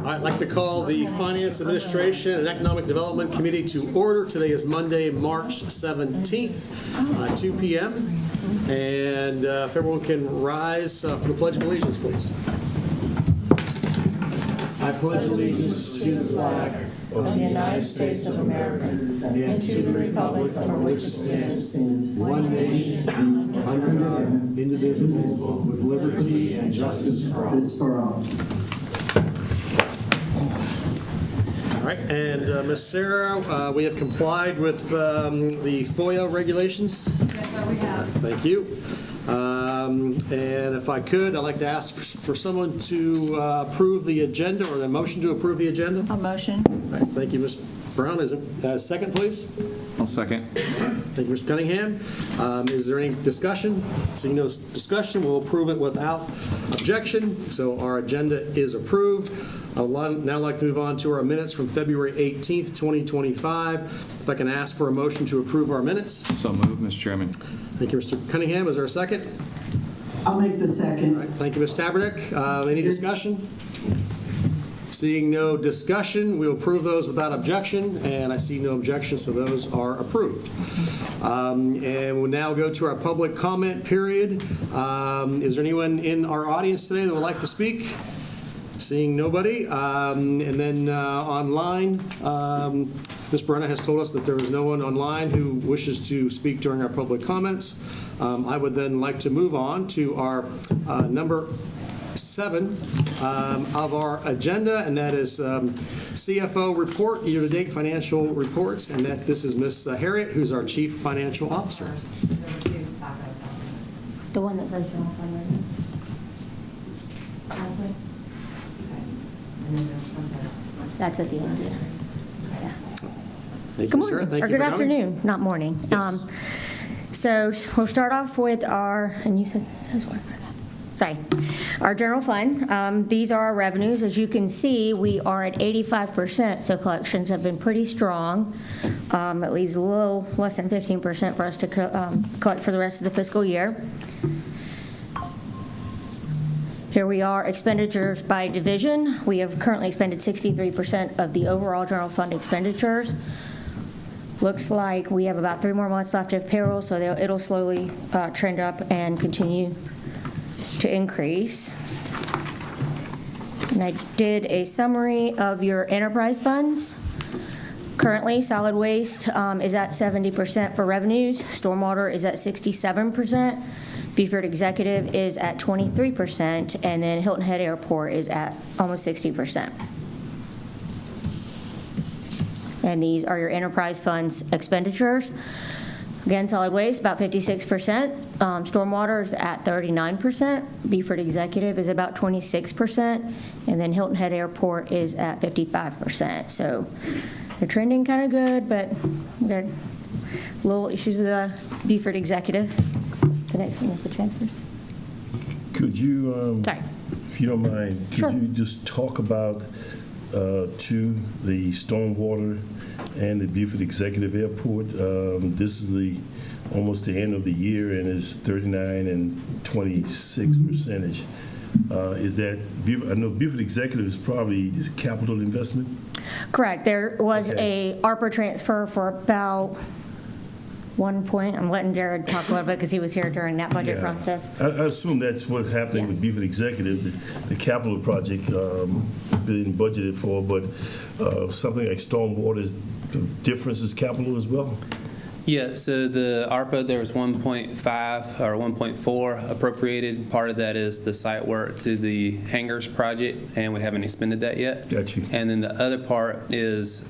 I'd like to call the Finance Administration and Economic Development Committee to order. Today is Monday, March 17th, 2 p.m. And if everyone can rise for the Pledge of Allegiance, please. I pledge allegiance to the flag of the United States of America and to the republic for which it stands, one nation, under God, indivisible, with liberty and justice for all. All right, and Ms. Sarah, we have complied with the FOIA regulations. Yes, we have. Thank you. And if I could, I'd like to ask for someone to approve the agenda, or the motion to approve the agenda. A motion. All right, thank you, Ms. Brown. Is it second, please? I'll second. Thank you, Mr. Cunningham. Is there any discussion? Seeing no discussion, we'll approve it without objection. So our agenda is approved. I would now like to move on to our minutes from February 18th, 2025. If I can ask for a motion to approve our minutes. So moved, Mr. Chairman. Thank you, Mr. Cunningham. Is there a second? I'll make the second. All right, thank you, Ms. Tabernick. Any discussion? Seeing no discussion, we'll approve those without objection, and I see no objection, so those are approved. And we'll now go to our public comment period. Is there anyone in our audience today that would like to speak? Seeing nobody. And then online, Ms. Brenna has told us that there is no one online who wishes to speak during our public comments. I would then like to move on to our number 7 of our agenda, and that is CFO report, year-to-date financial reports, and that this is Ms. Harriet, who's our Chief Financial Officer. The one that says general fund revenue. That's at the end, yeah. Thank you, Good Sarah. morning, Thank or you good for coming. afternoon, not morning. Yes. So we'll start off with our, and you said, sorry, our general fund. These are our revenues. As you can see, we are at 85%, so collections have been pretty strong. It leaves a little less than 15% for us to collect for the rest of the fiscal year. Here we are, expenditures by division. We have currently expended 63% of the overall general fund expenditures. Looks like we have about 3 more months left of payroll, so it'll slowly trend up and continue to increase. And I did a summary of your enterprise funds. Currently, solid waste is at 70% for revenues. Stormwater is at 67%. Beaufort Executive is at 23%, and then Hilton Head Airport is at almost 60%. And these are your enterprise funds expenditures. Again, solid waste, about 56%. Stormwater is at 39%. Beaufort Executive is about 26%. And then Hilton Head Airport is at 55%. So they're trending kind of good, but we got little issues with Beaufort Executive. The next one is the transfers. Could you, Sorry. if you don't mind, Sure. could you just talk about the stormwater and the Beaufort Executive Airport? This is almost the end of the year, and it's 39 and 26 percentage. Is that I know Beaufort Executive is probably just capital investment? Correct. There was Okay. a ARPA transfer for about 1 point. I'm letting Jared talk a little bit because he was here during that budget Yeah. process. I assume that's what's happening Yeah. with Beaufort Executive, the capital project being budgeted for, but something like stormwater, the difference is capital as well? Yeah, so the ARPA, there was 1.5 or 1.4 appropriated. Part of that is the site work to the hangars project, and we haven't expended that yet. Got you. And then the other part is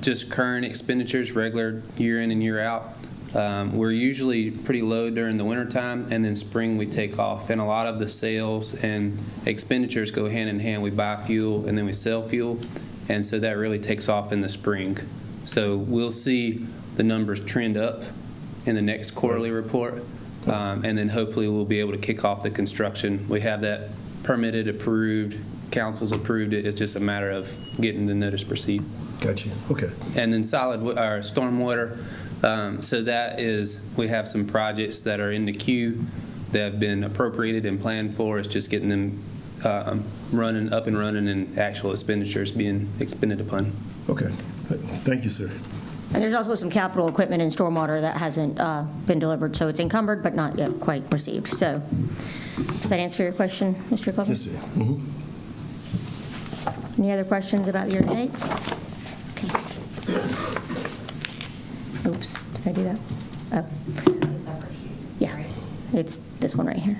just current expenditures, regular year in and year out. We're usually pretty low during the wintertime, and then spring we take off. And a lot of the sales and expenditures go hand in hand. We buy fuel and then we sell fuel, and so that really takes off in the spring. So we'll see the numbers trend up in the next quarterly report, and then hopefully we'll be able to kick off the construction. We have that permitted, approved, council's approved it. It's just a matter of getting the notice to proceed. Got you. Okay. And then stormwater. So that is, we have some projects that are in the queue that have been appropriated and planned for. It's just getting them running, up and running, and actual expenditures being expended upon. Okay, thank you, sir. And there's also some capital equipment in stormwater that hasn't been delivered, so it's encumbered but not yet quite received. So does that answer your question, Mr. Cleveland? Yes, ma'am. Any other questions about the year-to-dates? Okay. Oops, did I do that? Oh. Yeah, it's this one right here.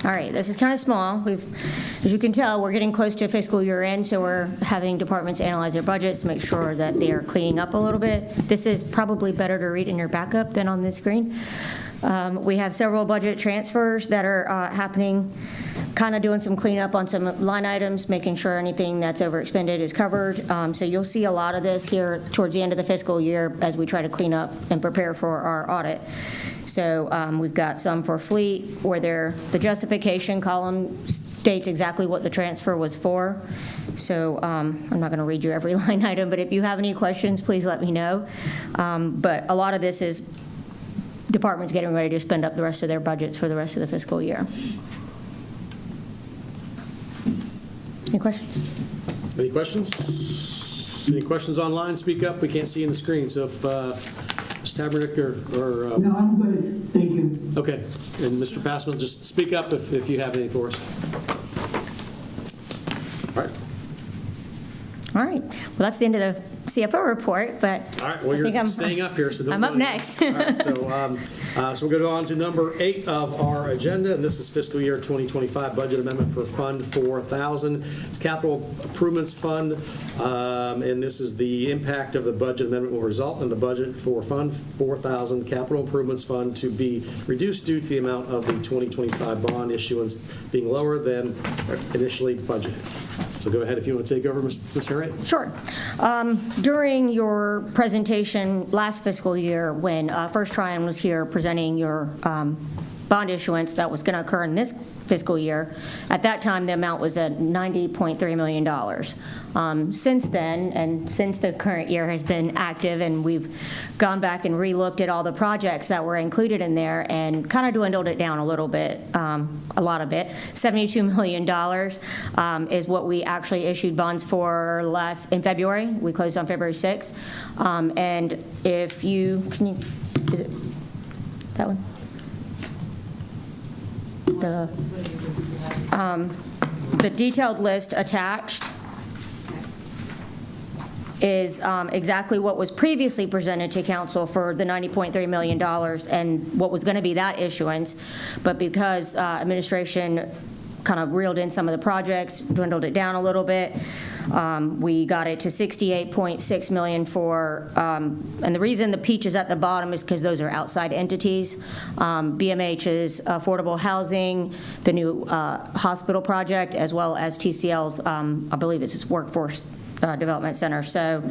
All right, this is kind of small. As you can tell, we're getting close to fiscal year end, so we're having departments analyze their budgets to make sure that they are cleaning up a little bit. This is probably better to read in your backup than on this screen. We have several budget transfers that are happening, kind of doing some cleanup on some line items, making sure anything that's overexpended is covered. So you'll see a lot of this here towards the end of the fiscal year as we try to clean up and prepare for our audit. So we've got some for fleet where the justification column states exactly what the transfer was for. So I'm not going to read you every line item, but if you have any questions, please let me know. But a lot of this is departments getting ready to spend up the rest of their budgets for the rest of the fiscal year. Any questions? Any questions? Any questions online? Speak up. We can't see in the screen. So if Ms. Tabernick or No, I'm good, thank you. okay, and Mr. Passman, just speak up if you have anything for us. All right. All right. Well, that's the end of the CFO report, but All right. Well, I think you're I'm staying up here, so don't I'm up go anywhere. next. All right. So we'll go on to number 8 of our agenda, and this is fiscal year 2025 budget amendment for Fund 4000. It's Capital Improvements Fund, and this is the impact of the budget amendment will result in the budget for Fund 4000 Capital Improvements Fund to be reduced due to the amount of the 2025 bond issuance being lower than initially budgeted. So go ahead if you want to take over, Ms. Harriet. Sure. During your presentation last fiscal year, when First Tryon was here presenting your bond issuance that was going to occur in this fiscal year, at that time, the amount was at $90.3 million. Since then, and since the current year has been active, and we've gone back and relooked at all the projects that were included in there and kind of dwindled it down a little bit, a lot of it. $72 million is what we actually issued bonds for in February. We closed on February 6th. And if you, is it that one? The detailed list attached is exactly what was previously presented to council for the $90.3 million and what was going to be that issuance. But because administration kind of reeled in some of the projects, dwindled it down a little bit, we got it to $68.6 million for, and the reason the peach is at the bottom is because those are outside entities. BMH's affordable housing, the new hospital project, as well as TCL's, I believe it's its workforce development center. So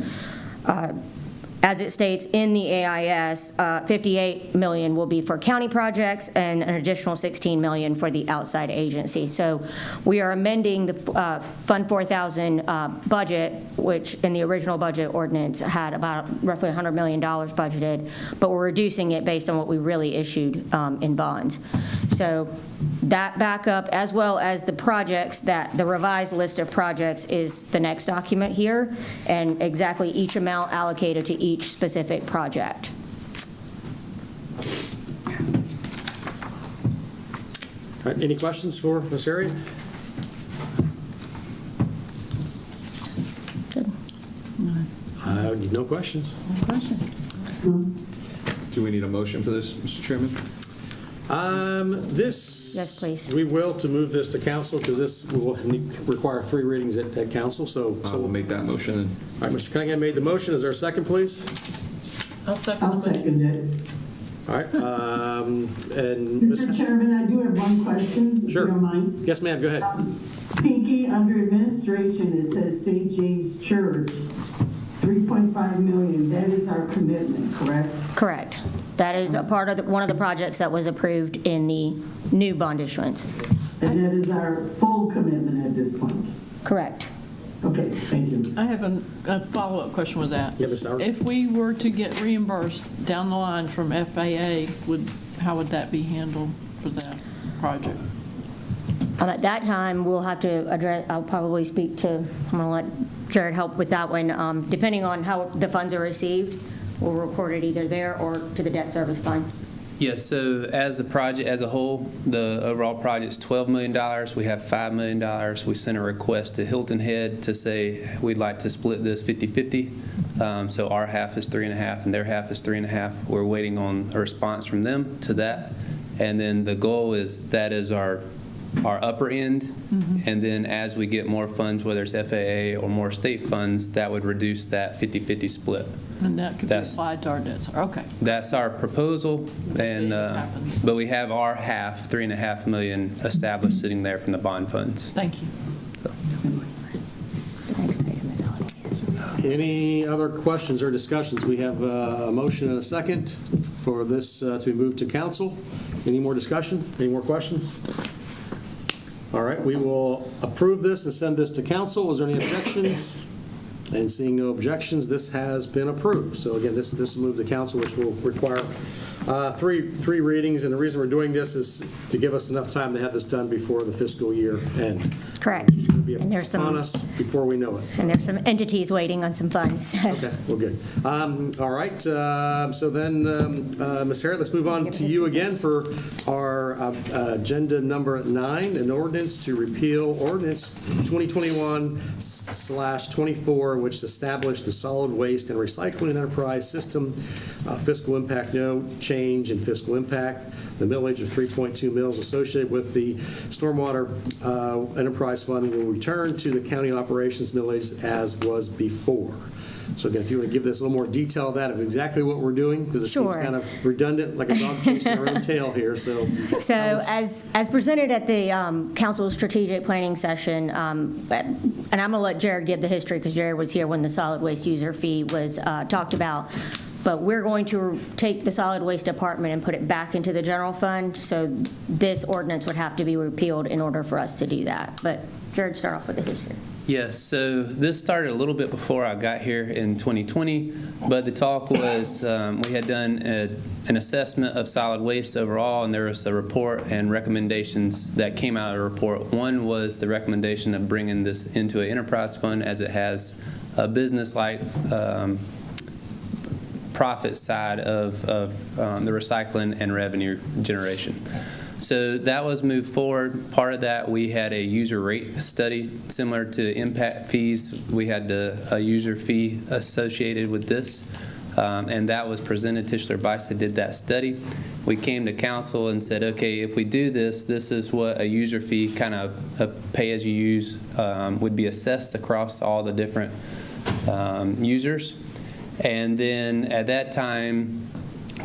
as it states in the AIS, $58 million will be for county projects and an additional $16 million for the outside agency. So we are amending the Fund 4000 budget, which in the original budget ordinance had about roughly $100 million budgeted, but we're reducing it based on what we really issued in bonds. So that backup, as well as the projects, that the revised list of projects is the next document here, and exactly each amount allocated to each specific project. All right, any questions for Ms. Harriet? Good. No questions. Do we need a motion for this, Mr. Chairman? Yes, please. We will, to move this to council, because this will require 3 readings at council, so. We'll make that motion. And All right, Mr. Cunningham made the motion. Is there a second, please? I'll second it. All right, and Ms. Mr. Chairman, I do have one question, if Sure. you don't mind. Yes, ma'am, go ahead. Pinky, under administration, it says St. James Church, $3.5 million. That is our commitment, correct? Correct. That is a part of one of the projects that was approved in the new bond issuance. And that is our full commitment at this point? Correct. Okay, thank you. I have a follow-up question with that. Yeah, Ms. Howard. If we were to get reimbursed down the line from FAA, how would that be handled for that project? At that time, we'll have to address, I'll probably speak to, I'm going to let Jared help with that one. Depending on how the funds are received, we'll report it either there or to the debt service fund. Yes, so as the project as a whole, the overall project's $12 million. We have $5 million. We sent a request to Hilton Head to say we'd like to split this 50-50. So our half is 3.5 and their half is 3.5. We're waiting on a response from them to that. And then the goal is that is our upper end. And then as we get more funds, whether it's FAA or more state funds, that would reduce that 50-50 split. And that could be That's- applied to our debts. Okay. That's our proposal, We'll see and what happens. but we have our half, $3.5 million, established sitting there from the bond funds. Thank you. The next item is solid waste. Any other questions or discussions? We have a motion and a second for this to be moved to council. Any more discussion? Any more questions? All right, we will approve this and send this to council. Is there any objections? And seeing no objections, this has been approved. So again, this will move to council, which will require three readings. And the reason we're doing this is to give us enough time to have this done before the fiscal year end. Correct. It's going to be And there's some- upon us before we know it. And there's some entities waiting on some funds. Okay, well, good. All right, so then, Ms. Harriet, let's move on to you again for our agenda number 9, an ordinance to repeal ordinance 2021/24, which established the solid waste and recycling enterprise system. Fiscal impact, no change in fiscal impact. The millage of 3.2 mils associated with the stormwater enterprise fund will return to the county operations millage as was before. So again, if you want to give this a little more detail of that, of exactly what we're doing, because it seems Sure. kind of redundant, like a dog chasing our own tail here, so. So tell us. as presented at the council strategic planning session, and I'm going to let Jared give the history because Jared was here when the solid waste user fee was talked about. But we're going to take the solid waste department and put it back into the general fund. So this ordinance would have to be repealed in order for us to do that. But Jared, start off with the history. Yes, so this started a little bit before I got here in 2020, but the talk was we had done an assessment of solid waste overall, and there was a report and recommendations that came out of the report. One was the recommendation of bringing this into an enterprise fund as it has a business-like profit side of the recycling and revenue generation. So that was moved forward. Part of that, we had a user rate study similar to impact fees. We had a user fee associated with this, and that was presented. Tischler Bicey did that study. We came to council and said, okay, if we do this, this is what a user fee, kind of a pay-as-you-use, would be assessed across all the different users. And then at that time,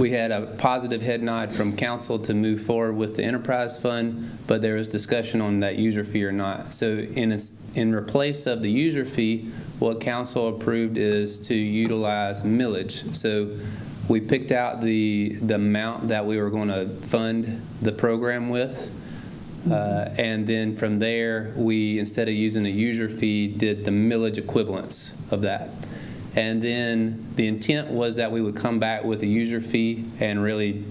we had a positive head nod from council to move forward with the enterprise fund, but there was discussion on that user fee or not. So in replace of the user fee, what council approved is to utilize millage. So we picked out the amount that we were going to fund the program with. And then from there, we, instead of using a user fee, did the millage equivalents of that. And then the intent was that we would come back with a user fee and really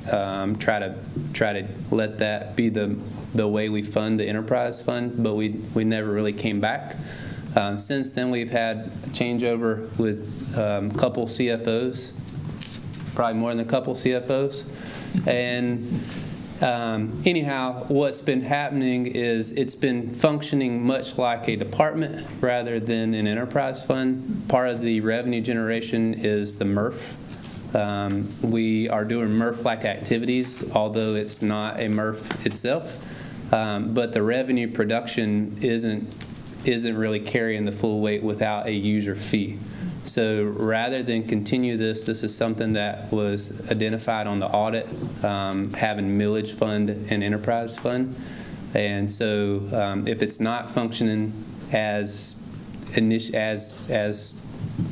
try to let that be the way we fund the enterprise fund, but we never really came back. Since then, we've had a changeover with a couple CFOs, probably more than a couple CFOs, and anyhow, what's been happening is it's been functioning much like a department rather than an enterprise fund. Part of the revenue generation is the MRF. We are doing MRF-like activities, although it's not a MRF itself. But the revenue production isn't really carrying the full weight without a user fee. So rather than continue this is something that was identified on the audit, having millage fund and enterprise fund. And so if it's not functioning as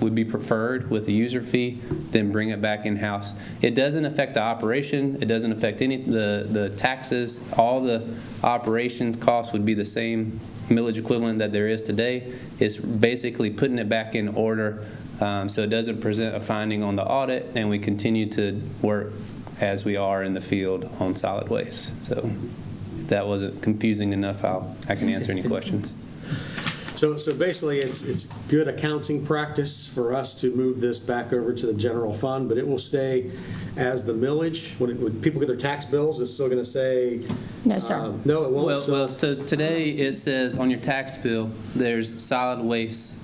would be preferred with the user fee, then bring it back in-house. It doesn't affect the operation. It doesn't affect any the taxes. All the operation costs would be the same millage equivalent that there is today. It's basically putting it back in order so it doesn't present a finding on the audit, and we continue to work as we are in the field on solid waste. So if that wasn't confusing enough, I can answer any questions. So basically, it's good accounting practice for us to move this back over to the general fund, but it will stay as the millage. When people get their tax bills, it's still going to say? No, sir. No, it won't. So today it says on your tax bill, there's solid waste.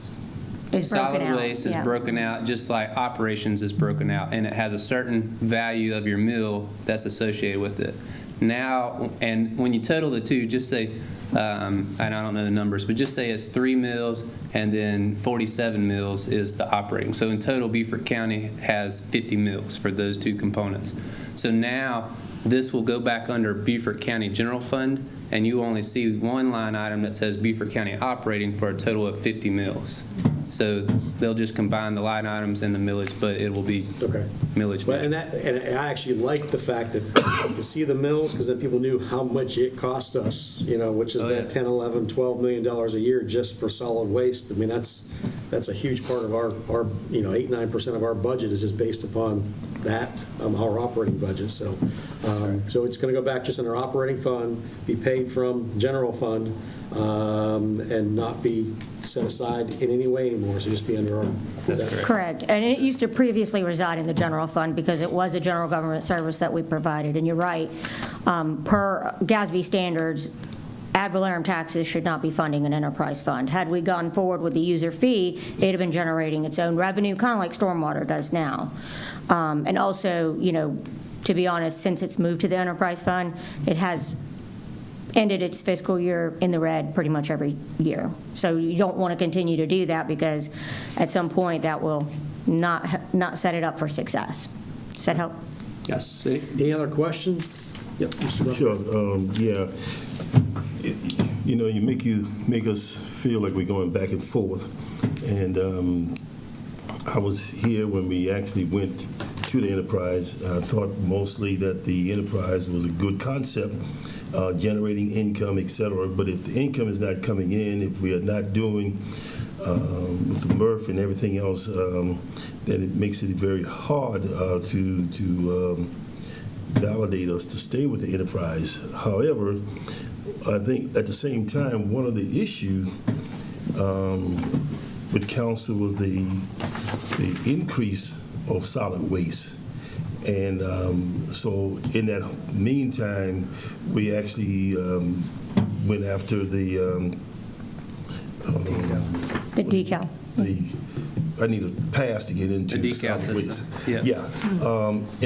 It's broken Solid out, waste is yeah. broken out, just like operations is broken out, and it has a certain value of your mill that's associated with it. Now, and when you total the two, just say, and I don't know the numbers, but just say it's 3 mills and then 47 mills is the operating. So in total, Beaufort County has 50 mills for those two components. So now this will go back under Beaufort County General Fund, and you only see one line item that says Beaufort County operating for a total of 50 mills. So they'll just combine the line items and the millage, but it will be Okay. millage. But, and I actually like the fact that you see the mills, because then people knew how much it cost us, which is Oh, that yeah. 10, 11, $12 million a year just for solid waste. I mean, that's a huge part of our 8-9% of our budget is just based upon that, our operating budget. So it's going to go back just in our operating fund, be paid from general fund, and not be set aside in any way anymore. So just be under our. That's correct. Correct. And it used to previously reside in the general fund because it was a general government service that we provided. And you're right, per GASB standards, ad valorem taxes should not be funding an enterprise fund. Had we gone forward with the user fee, it'd have been generating its own revenue, kind of like stormwater does now. And also, to be honest, since it's moved to the enterprise fund, it has ended its fiscal year in the red pretty much every year. So you don't want to continue to do that because at some point that will not set it up for success. Does that help? Yes. Any other questions? Yep. Mr. Buffett. Sure, yeah. You make us feel like we're going back and forth. And I was here when we actually went to the enterprise. I thought mostly that the enterprise was a good concept, generating income, et cetera. But if the income is not coming in, if we are not doing with the MRF and everything else, then it makes it very hard to validate us to stay with the enterprise. However, I think at the same time, one of the issues with council was the increase of solid waste. And so in that meantime, we actually went after the decal. I need a pass to get into The decal solid system. waste. Yeah.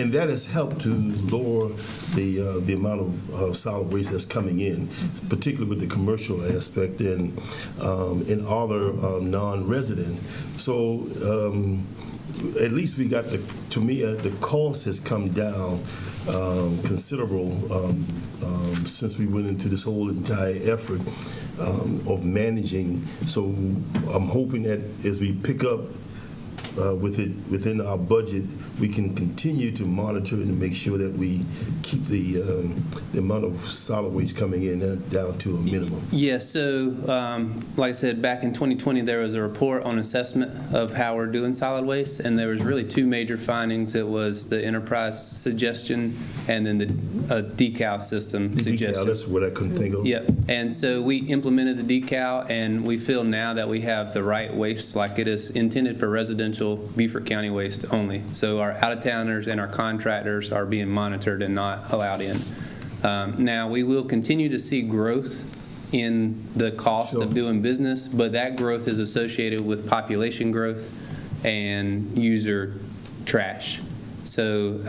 And that has helped to lower the amount of solid waste that's coming in, particularly with the commercial aspect and other non-resident. So at least we got to me, the cost has come down considerable since we went into this whole entire effort of managing. So I'm hoping that as we pick up with it within our budget, we can continue to monitor and make sure that we keep the amount of solid waste coming in down to a minimum. Yeah, so like I said, back in 2020, there was a report on assessment of how we're doing solid waste, and there was really two major findings. It was the enterprise suggestion and then the decal system suggestion. Decal, that's what I couldn't think of. Yep, and so we implemented the decal, and we feel now that we have the right waste, like it is intended for residential Beaufort County waste only. So our out-of-towners and our contractors are being monitored and not allowed in. Now, we will continue to see growth in the cost of doing business, but that growth is associated with population growth and user trash. So,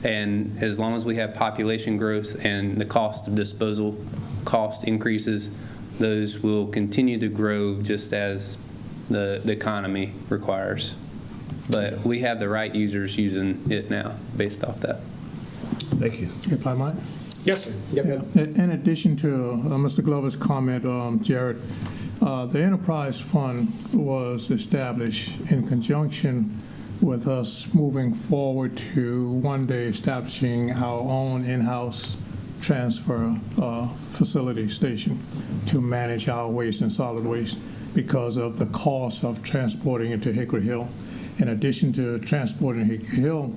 and as long as we have population growth and the cost of disposal cost increases, those will continue to grow just as the economy requires. But we have the right users using it now based off that. Thank you. If I might. Yes, sir. Yep. In addition to Mr. Glover's comment, Jared, the enterprise fund was established in conjunction with us moving forward to one day establishing our own in-house transfer facility station to manage our waste and solid waste because of the cost of transporting it to Hickory Hill. In addition to transporting Hickory Hill,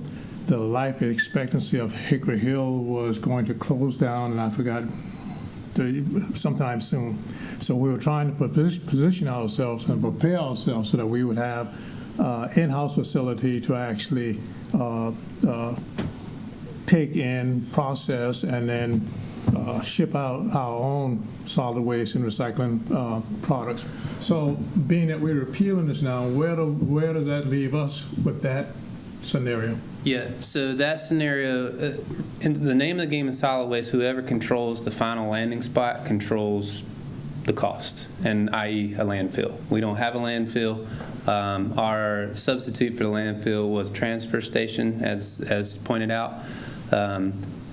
the life expectancy of Hickory Hill was going to close down, and I forgot, sometime soon. So we were trying to position ourselves and prepare ourselves so that we would have in-house facility to actually take in, process, and then ship out our own solid waste and recycling products. So being that we're repealing this now, where does that leave us with that scenario? Yeah, so that scenario, in the name of the game is solid waste. Whoever controls the final landing spot controls the cost, and i.e. a landfill. We don't have a landfill. Our substitute for the landfill was transfer station, as pointed out.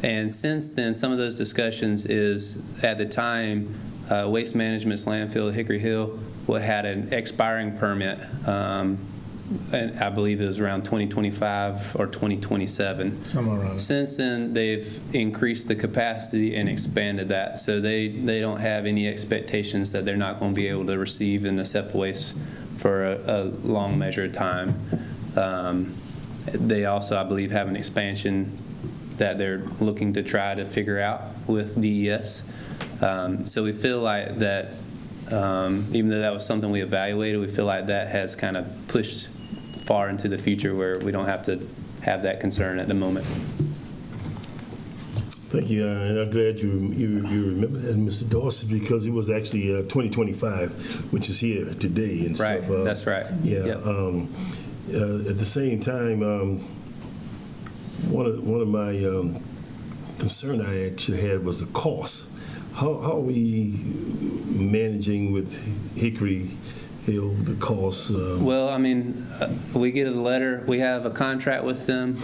And since then, some of those discussions is, at the time, Waste Management's landfill, Hickory Hill, had an expiring permit, and I believe it was around 2025 or 2027. Somewhere around. Since then, they've increased the capacity and expanded that, so they don't have any expectations that they're not going to be able to receive and accept waste for a long measure of time. They also, I believe, have an expansion that they're looking to try to figure out with DES. So we feel like that, even though that was something we evaluated, we feel like that has kind of pushed far into the future where we don't have to have that concern at the moment. Thank you, and I'm glad you remember that, Mr. Dorsey, because it was actually 2025, which is here today and Right, stuff. that's right. Yeah. Yep. At the same time, one of my concern I actually had was the cost. How are we managing with Hickory Hill, the costs? Well, I mean, we get a letter. We have a contract with them,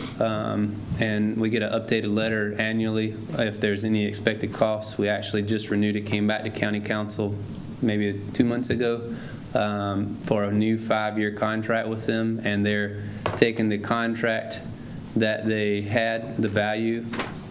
and we get an updated letter annually if there's any expected costs. We actually just renewed it, came back to County Council maybe 2 months ago for a new 5-year contract with them, and they're taking the contract that they had, the value,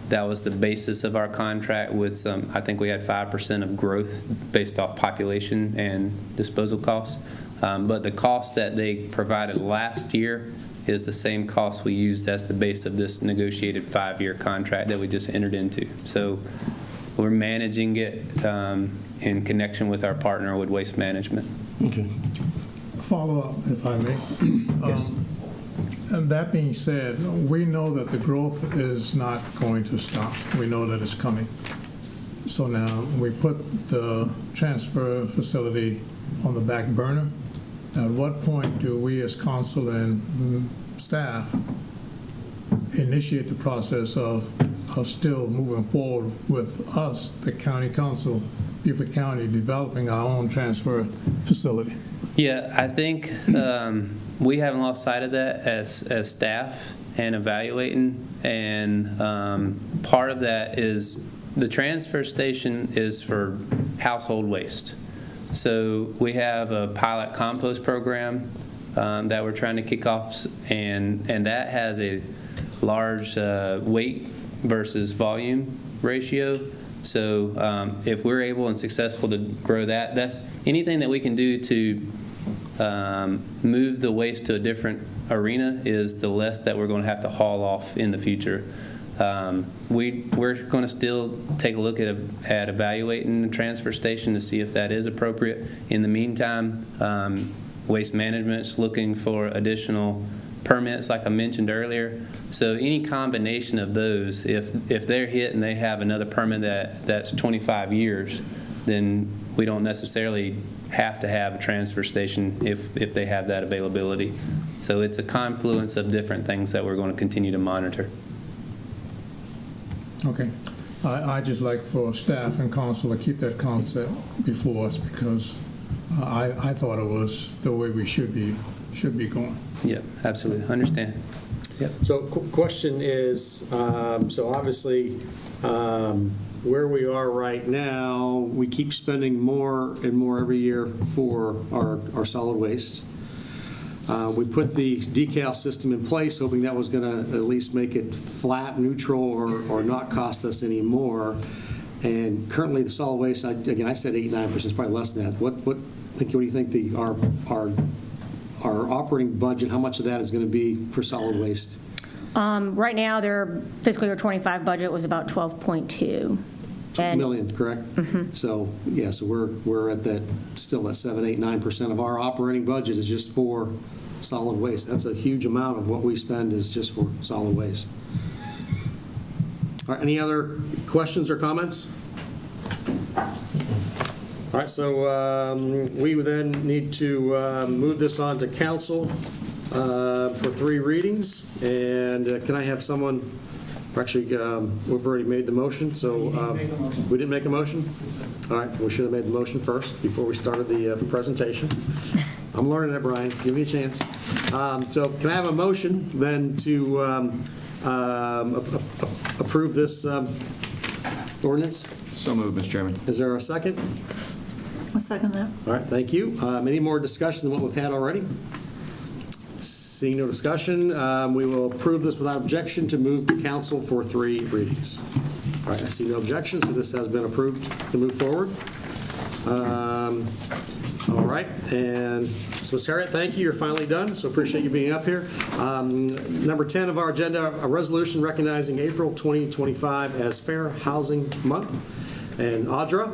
that was the basis of our contract with some, I think we had 5% of growth based off population and disposal costs. But the cost that they provided last year is the same cost we used as the base of this negotiated 5-year contract that we just entered into. So we're managing it in connection with our partner with Waste Management. Okay. Follow up, if I may. And that being said, we know that the growth is not going to stop. We know that it's coming. So now we put the transfer facility on the back burner. At what point do we as council and staff initiate the process of still moving forward with us, the county council, Beaufort County, developing our own transfer facility? Yeah, I think we haven't lost sight of that as staff and evaluating, and part of that is the transfer station is for household waste. So we have a pilot compost program that we're trying to kick off, and that has a large weight versus volume ratio. So if we're able and successful to grow that, that's anything that we can do to move the waste to a different arena is the less that we're going to have to haul off in the future. We're going to still take a look at evaluating the transfer station to see if that is appropriate. In the meantime, Waste Management's looking for additional permits, like I mentioned earlier. So any combination of those, if they're hit and they have another permit that's 25 years, then we don't necessarily have to have a transfer station if they have that availability. So it's a confluence of different things that we're going to continue to monitor. Okay. I just like for staff and council to keep that concept before us, because I thought it was the way we should be going. Yeah, absolutely. Understand. Yep. So question is, so obviously, where we are right now, we keep spending more and more every year for our solid waste. We put the decal system in place, hoping that was going to at least make it flat, neutral, or not cost us any more. And currently, the solid waste, again, I said 8-9%, it's probably less than that. What do you think our operating budget, how much of that is going to be for solid waste? Right now, their fiscal year '25 budget was about 12.2. And million, correct? So, yeah, so we're at that, still at 7, 8, 9% of our operating budget is just for solid waste. That's a huge amount of what we spend is just for solid waste. All right, any other questions or comments? All right, so we would then need to move this on to council for 3 readings. And can I have someone, actually, we've already made the motion, so. We didn't make a motion? All right, we should have made the motion first before we started the presentation. I'm learning it, Brian. Give me a chance. So can I have a motion then to approve this ordinance? So moved, Mr. Chairman. Is there a second? I'll second that. All right, thank you. Any more discussion than what we've had already? Seeing no discussion, we will approve this without objection to move to council for 3 readings. All right, I see no objection, so this has been approved to move forward. All right, and so Ms. Harriet, thank you. You're finally done, so appreciate you being up here. Number 10 of our agenda, a resolution recognizing April 2025 as Fair Housing Month. And Audra,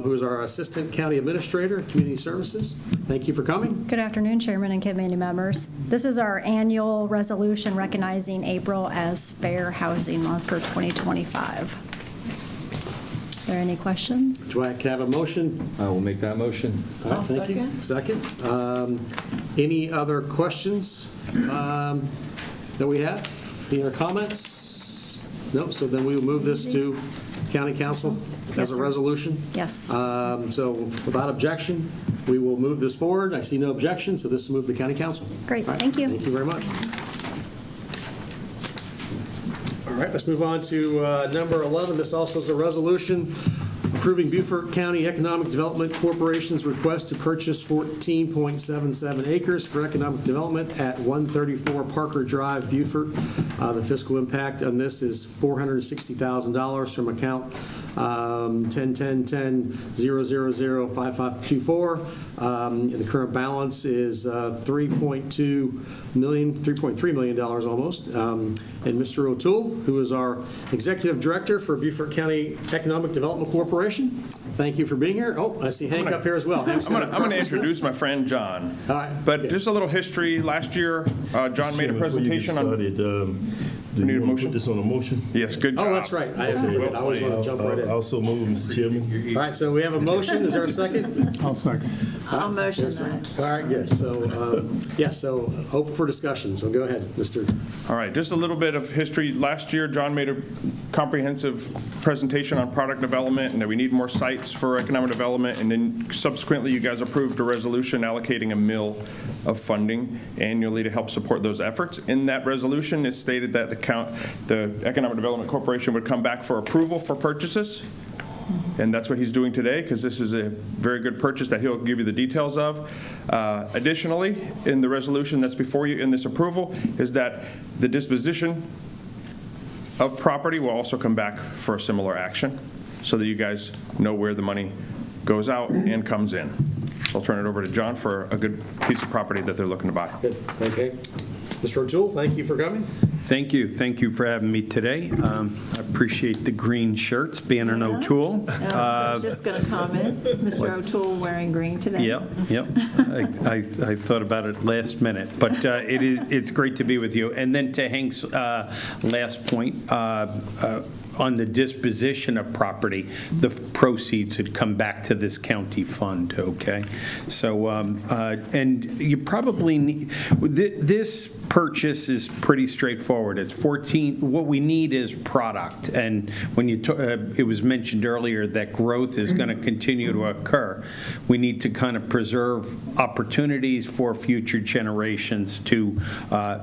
who is our Assistant County Administrator, Community Services. Thank you for coming. Good afternoon, Chairman and committee members. This is our annual resolution recognizing April as Fair Housing Month for 2025. Are there any questions? Do I have a motion? I will make that motion. All right, thank you. Second. Any other questions that we have? Any other comments? No, so then we will move this to County Council as Yes, a sir. resolution. Yes. So without objection, we will move this forward. I see no objection, so this will move to County Council. Great, All right, thank you. Thank you very much. All right, let's move on to number 11. This also is a resolution approving Beaufort County Economic Development Corporation's request to purchase 14.77 acres for economic development at 134 Parker Drive, Beaufort. The fiscal impact on this is $460,000 from account 10-10-10-000-5524. And the current balance is $3.3 million almost. And Mr. O'Toole, who is our Executive Director for Beaufort County Economic Development Corporation, thank you for being here. Oh, I see Hank up here as well. Hank's I'm going to preface this. introduce my friend John. All right, But good. just a little history. Last year, John made a presentation on. Do need a you want to motion? put this on a motion? Yes, good job. Oh, that's right. I forget. I always want to jump right in. All Also move, Mr. Chairman. right, so we have a motion. Is there a second? I'll second. I'll motion that. All right, good. So, so open for discussion. So go ahead, Mr. All right, just a little bit of history. Last year, John made a comprehensive presentation on product development and that we need more sites for economic development. And then subsequently, you guys approved a resolution allocating $1 million of funding annually to help support those efforts. In that resolution, it stated that the Economic Development Corporation would come back for approval for purchases. And that's what he's doing today, because this is a very good purchase that he'll give you the details of. Additionally, in the resolution that's before you in this approval is that the disposition of property will also come back for a similar action so that you guys know where the money goes out and comes in. I'll turn it over to John for a good piece of property that they're looking to buy. Good. Okay. Mr. O'Toole, thank you for coming. Thank you. Thank you for having me today. I appreciate the green shirts, Banner O'Toole. I was just going to comment, Mr. O'Toole wearing green today. Yep. I thought about it last minute, but it's great to be with you. And then to Hank's last point, on the disposition of property, the proceeds had come back to this county fund, okay? So, and you probably need, this purchase is pretty straightforward. It's 14, what we need is product. And when it was mentioned earlier that growth is going to continue to occur, we need to kind of preserve opportunities for future generations to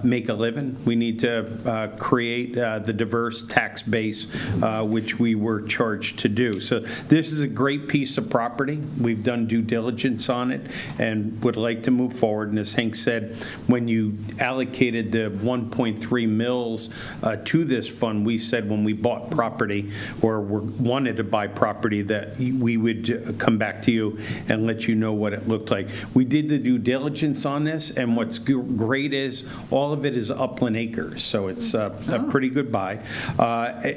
make a living. We need to create the diverse tax base which we were charged to do. So this is a great piece of property. We've done due diligence on it and would like to move forward. And as Hank said, when you allocated the 1.3 mils to this fund, we said when we bought property or wanted to buy property that we would come back to you and let you know what it looked like. We did the due diligence on this, and what's great is all of it is upland acres, so it's a pretty good buy.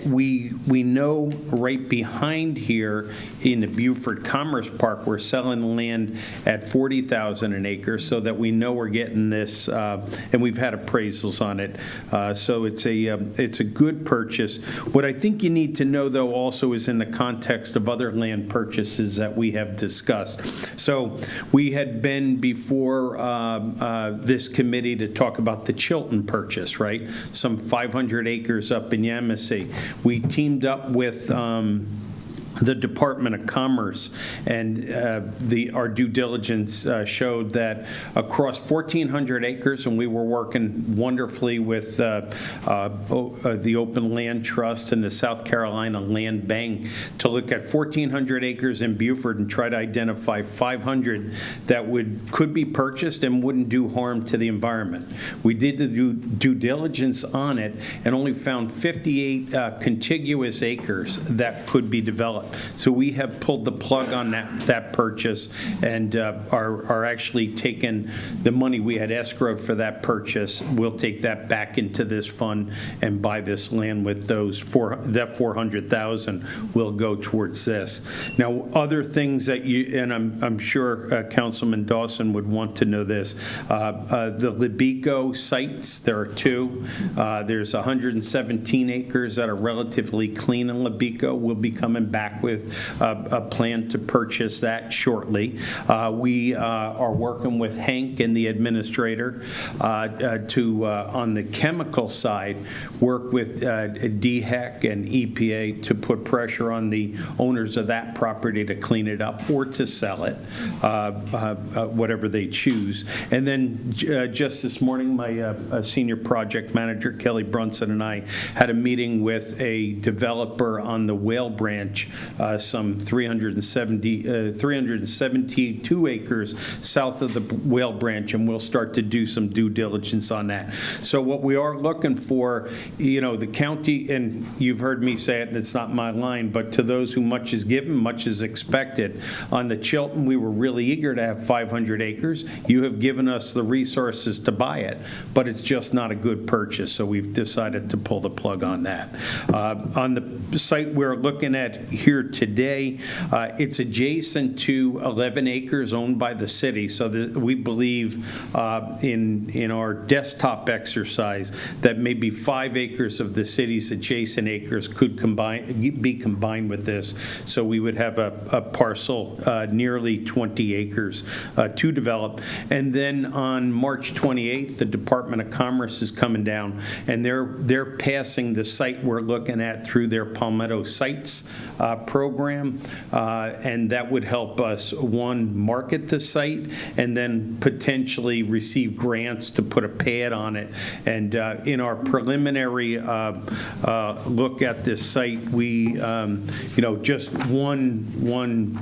We know right behind here in the Beaufort Commerce Park, we're selling land at $40,000 an acre, so that we know we're getting this, and we've had appraisals on it. So it's a good purchase. What I think you need to know, though, also is in the context of other land purchases that we have discussed. So we had been before this committee to talk about the Chilton purchase, right? Some 500 acres up in Yamasee. We teamed up with the Department of Commerce, and our due diligence showed that across 1,400 acres, and we were working wonderfully with the Open Land Trust and the South Carolina Land Bank to look at 1,400 acres in Beaufort and try to identify 500 that could be purchased and wouldn't do harm to the environment. We did the due diligence on it and only found 58 contiguous acres that could be developed. So we have pulled the plug on that purchase and are actually taking the money we had escrowed for that purchase. We'll take that back into this fund and buy this land with that 400,000 will go towards this. Now, other things that and I'm sure Councilman Dawson would want to know this. The Libico sites, there are two. There's 117 acres that are relatively clean in Libico. We'll be coming back with a plan to purchase that shortly. We are working with Hank and the administrator to, on the chemical side, work with DHEC and EPA to put pressure on the owners of that property to clean it up or to sell it, whatever they choose. And then just this morning, my senior project manager, Kelly Brunson, and I had a meeting with a developer on the Whale Branch, some 372 acres south of the Whale Branch, and we'll start to do some due diligence on that. So what we are looking for, the county, and you've heard me say it, and it's not my line, but to those who much is given, much is expected. On the Chilton, we were really eager to have 500 acres. You have given us the resources to buy it, but it's just not a good purchase, so we've decided to pull the plug on that. On the site we're looking at here today, it's adjacent to 11 acres owned by the city, so we believe in our desktop exercise that maybe 5 acres of the city's adjacent acres could be combined with this, so we would have a parcel nearly 20 acres to develop. And then on March 28th, the Department of Commerce is coming down, and they're passing the site we're looking at through their Palmetto Sites program, and that would help us, one, market the site, and then potentially receive grants to put a pad on it. And in our preliminary look at this site, we, just one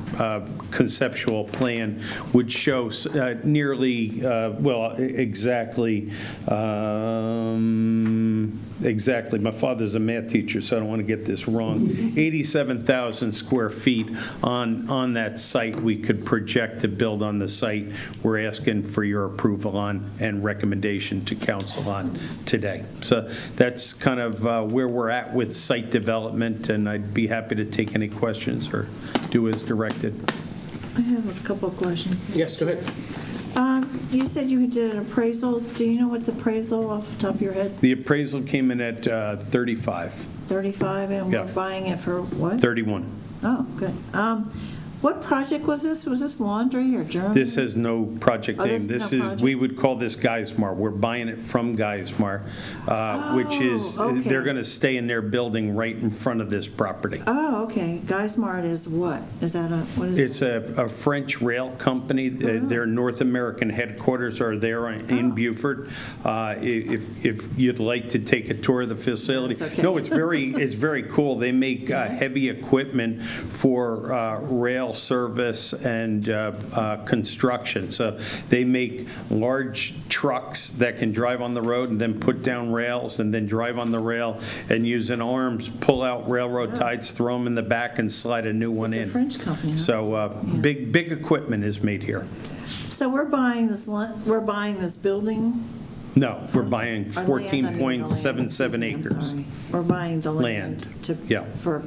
conceptual plan would show nearly, exactly. My father's a math teacher, so I don't want to get this wrong. 87,000 square feet on that site we could project to build on the site we're asking for your approval on and recommendation to council on today. So that's kind of where we're at with site development, and I'd be happy to take any questions or do as directed. I have a couple of questions. Yes, go ahead. You said you did an appraisal. Do you know what the appraisal off the top of your head? The appraisal came in at 35. 35, and Yeah. we're buying it for what? 31. Oh, good. What project was this? Was this laundry or German? This has no project Oh, name. this is This no is, project? we would call this Geismar. We're buying it from Geismar, which is, okay. they're going to stay in their building right in front of this property. Oh, okay. Geismar is what? Is that what is It's it? a French rail company. Their North American headquarters are there in Beaufort. If you'd like to take a tour of the facility. That's okay. No, it's very cool. They make heavy equipment for rail service and construction. So they make large trucks that can drive on the road and then put down rails and then drive on the rail and using arms, pull out railroad ties, throw them in the back and slide a new one It's a in. French company, huh? So big equipment is made here. So we're buying this building? No, we're buying Or land, I mean, the land, 14.77 excuse me, I'm acres. sorry. We're buying the land Land, to, yeah. for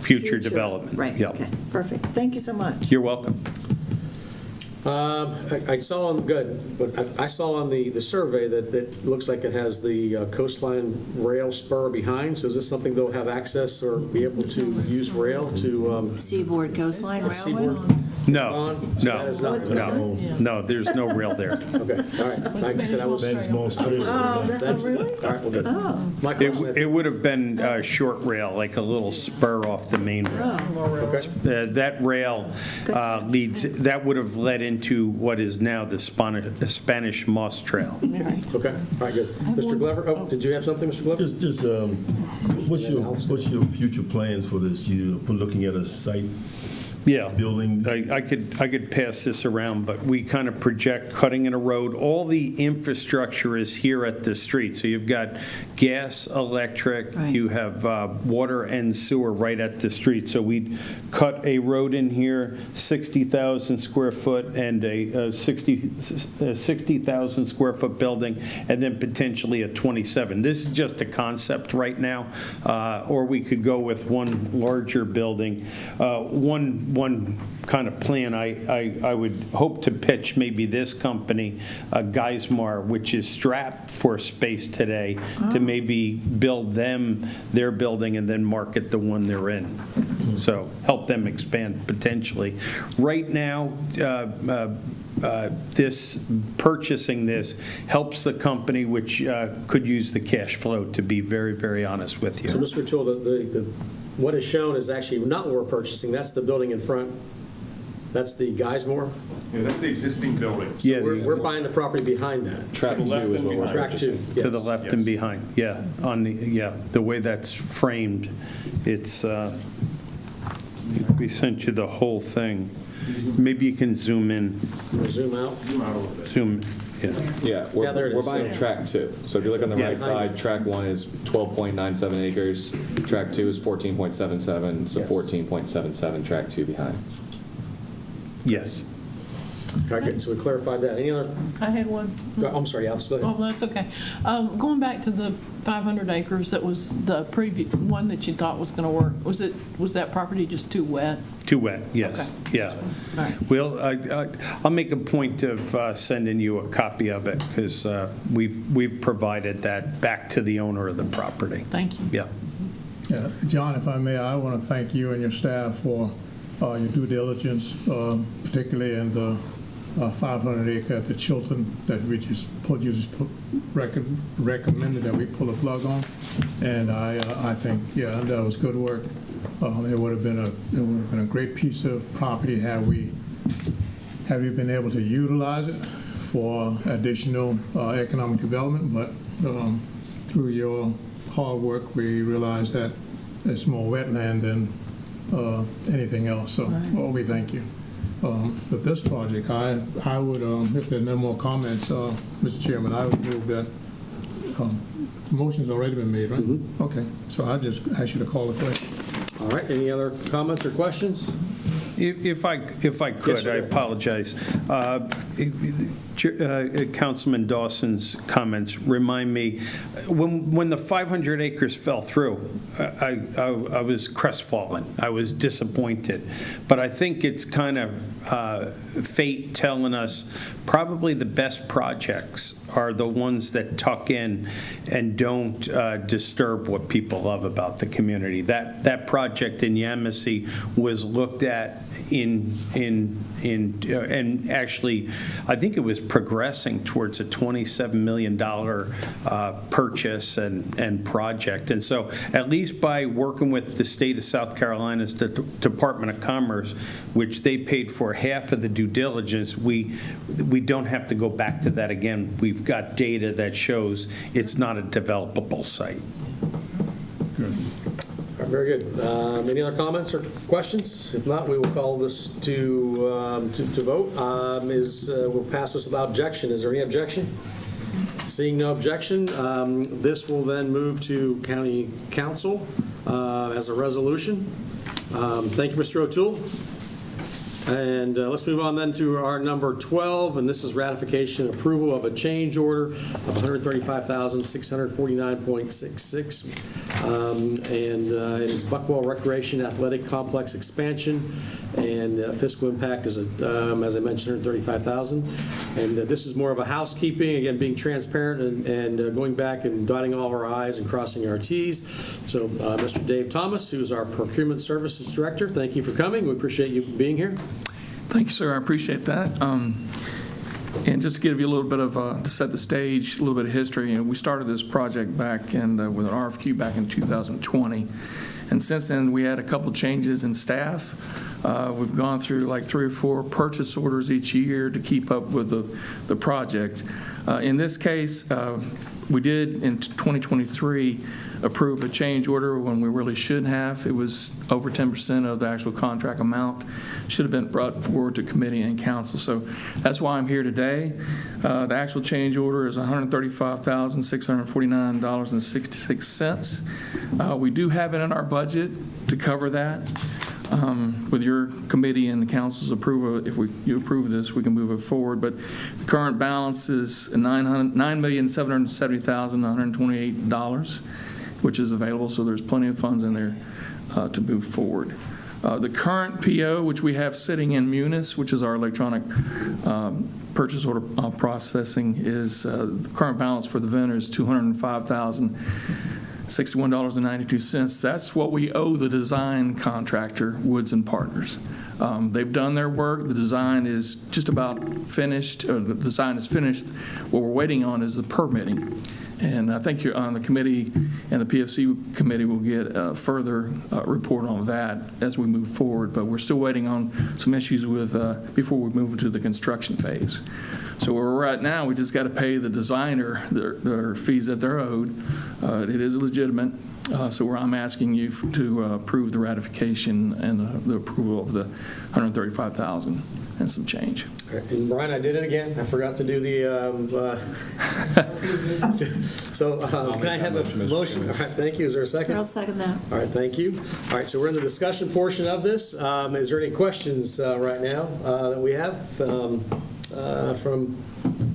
Future development, Right, yeah. okay, perfect. Thank you so much. You're welcome. I saw on, good, but I saw on the survey that it looks like it has the coastline rail spur behind, so is this something they'll have access or be able to use rail to? Seaboard Coastline Railway? Seaboard? No, So that is not- no, there's no rail there. Okay, all right. Like I said, I was. Spanish Moss Trail. Oh, That's, all really? right, well, good. My It question- it would have been short rail, like a little spur off the main rail. That rail leads, that would have led into what is now the Spanish Moss Trail. Okay, all right, good. Mr. Glover, oh, did you have something, Mr. Glover? Just what's your future plans for this? You looking at a site Yeah. building? I could pass this around, but we kind of project cutting in a road. All the infrastructure is here at the street. So you've got gas, electric, Right. you have water and sewer right at the street. So we'd cut a road in here, 60,000 square foot, and a 60,000 square foot building, and then potentially a 27. This is just a concept right now, or we could go with one larger building. One kind of plan I would hope to pitch maybe this company, Geismar, which is strapped for space today, to maybe build their building and then market the one they're in. So help them expand potentially. Right now, purchasing this helps the company, which could use the cash flow, to be very, very honest with you. So, Mr. Toole, what is shown is actually not what we're purchasing, that's the building in front. That's the Geismar. Yeah, that's the existing building. So Yeah, we're buying the property behind that. Track 2 is what we're Track two, purchasing. yes. To the left and behind, yeah, the way that's framed, it's, we sent you the whole thing. Maybe you can zoom in, We'll zoom out. zoom, yeah. Yeah, Yeah, there it we're is. buying track 2. So if you look on the Yeah. right side, track 1 is 12.97 acres, track 2 is 14.77, so Yes. 14.77, track 2 behind. Yes. All right, good, so we clarified that. Any other, I had one. I'm sorry, Alice, go ahead. Oh, that's okay. Going back to the 500 acres, that was the previous one that you thought was going to work. Was that property just too wet? Too wet, yes, yeah. All right. Well, I'll make a point of sending you a copy of it, because we've provided that back to the owner of the property. Thank you. Yeah. Yeah, John, if I may, I want to thank you and your staff for your due diligence, particularly in the 500 acre at the Chilton that you just recommended that we pull a plug on, and I think, yeah, that was good work. It would have been a great piece of property had we been able to utilize it for additional economic development, but through your hard work, we realized that it's more wetland than anything else, so we thank you. But this project, I would, if there are no more comments, Mr. Chairman, I would move that, the motion's already been made, right? Okay, so I just ask you to call the question. All right, any other comments or questions? If I Yes, could, sir. I apologize. Councilman Dawson's comments remind me, when the 500 acres fell through, I was crestfallen. I was disappointed. But I think it's kind of fate telling us probably the best projects are the ones that tuck in and don't disturb what people love about the community. That project in Yamasee was looked at and actually, I think it was progressing towards a $27 million purchase and project. And so at least by working with the state of South Carolina's Department of Commerce, which they paid for half of the due diligence, we don't have to go back to that again. We've got data that shows it's not a developable site. All right, very good. Any other comments or questions? If not, we will call this to vote. We'll pass this without objection. Is there any objection? Seeing no objection, this will then move to County Council as a resolution. Thank you, Mr. O'Toole. And let's move on then to our number 12, and this is ratification and approval of a change order of $135,649.66. And it is Buckwell Recreation Athletic Complex expansion, and fiscal impact is, as I mentioned, $135,000. And this is more of a housekeeping, again, being transparent and going back and dotting all our I's and crossing our T's. So Mr. Dave Thomas, who's our Procurement Services Director, thank you for coming. We appreciate you being here. Thank you, sir. I appreciate that. And just to give you a little bit of, to set the stage, a little bit of history, we started this project back with an RFQ back in 2020. And since then, we had a couple changes in staff. We've gone through like 3 or 4 purchase orders each year to keep up with the project. In this case, we did in 2023 approve a change order when we really shouldn't have. It was over 10% of the actual contract amount. Should have been brought forward to committee and council. So that's why I'm here today. The actual change order is $135,649.66. We do have it in our budget to cover that. With your committee and the council's approval, if you approve this, we can move it forward. But the current balance is $9,770,128, which is available, so there's plenty of funds in there to move forward. The current PO, which we have sitting in Munis, which is our electronic purchase order processing, is the current balance for the vendor is $205,061.92. That's what we owe the design contractor, Woods and Partners. They've done their work. The design is just about finished. The design is finished. What we're waiting on is the permitting. And I think on the committee and the PFC committee will get a further report on that as we move forward. But we're still waiting on some issues with before we move into the construction phase. So where we're at now, we just got to pay the designer their fees that they're owed. It is legitimate. So where I'm asking you to approve the ratification and the approval of the $135,000 and some change. And Brian, I did it again. I forgot to do the, can I have a motion? All right, thank you. Is there a second? I'll second that. All right, thank you. All right, so we're in the discussion portion of this. Is there any questions right now that we have from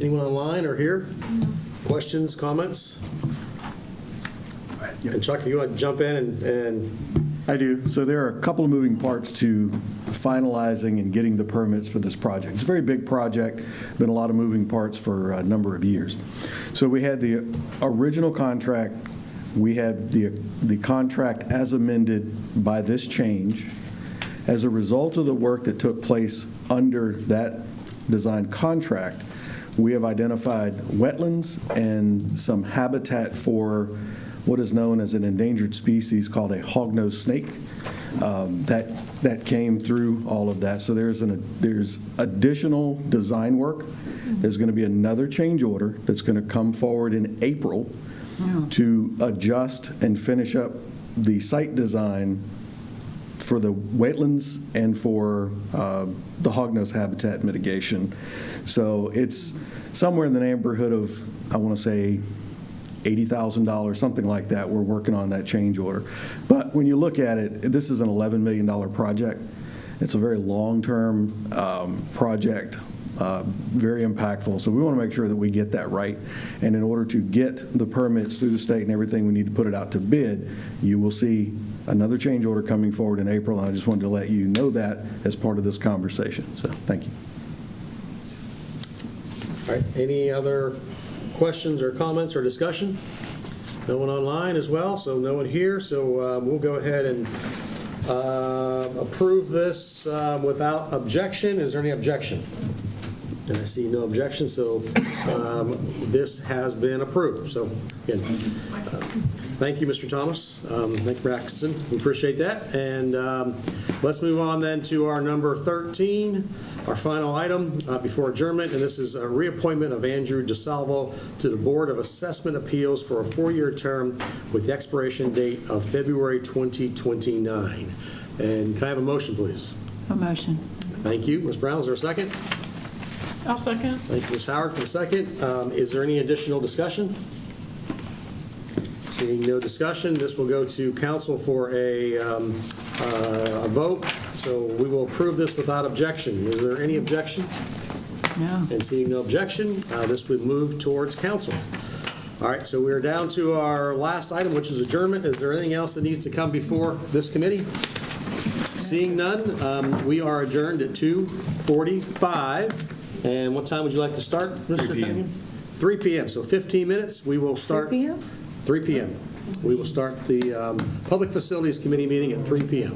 anyone online or here? Questions, comments? And Chuck, if you want to jump in and I do. So there are a couple of moving parts to finalizing and getting the permits for this project. It's a very big project, been a lot of moving parts for a number of years. So we had the original contract, we have the contract as amended by this change. As a result of the work that took place under that design contract, we have identified wetlands and some habitat for what is known as an endangered species called a hognose snake. That came through all of that. So there's additional design work. There's going to be another change order that's going to come forward in April to adjust and finish up the site design for the wetlands and for the hognose habitat mitigation. So it's somewhere in the neighborhood of, I want to say, $80,000, something like that. We're working on that change order. But when you look at it, this is an $11 million project. It's a very long-term project, very impactful. So we want to make sure that we get that right. And in order to get the permits through the state and everything, we need to put it out to bid. You will see another change order coming forward in April, and I just wanted to let you know that as part of this conversation. So thank you. All right, any other questions or comments or discussion? No one online as well, so no one here, so we'll go ahead and approve this without objection. Is there any objection? And I see no objection, so this has been approved. So again, thank you, Mr. Thomas. Thank you, Braxton. We appreciate that. And let's move on then to our number 13, our final item before adjournment, and this is a reappointment of Andrew DeSalvo to the Board of Assessment Appeals for a 4-year term with the expiration date of February 2029. And can I have a motion, please? A motion. Thank you. Ms. Brown, is there a second? I'll second. Thank you, Ms. Howard, for the second. Is there any additional discussion? Seeing no discussion, this will go to council for a vote. So we will approve this without objection. Is there any objection? No. And seeing no objection, this would move towards council. All right, so we're down to our last item, which is adjournment. Is there anything else that needs to come before this committee? Seeing none, we are adjourned at 2:45. And what time would you like to start, Mr. Cunningham? 3 p.m., so 15 minutes. We will start. 3 p.m.? 3 p.m. We will start the Public Facilities Committee meeting at 3 p.m.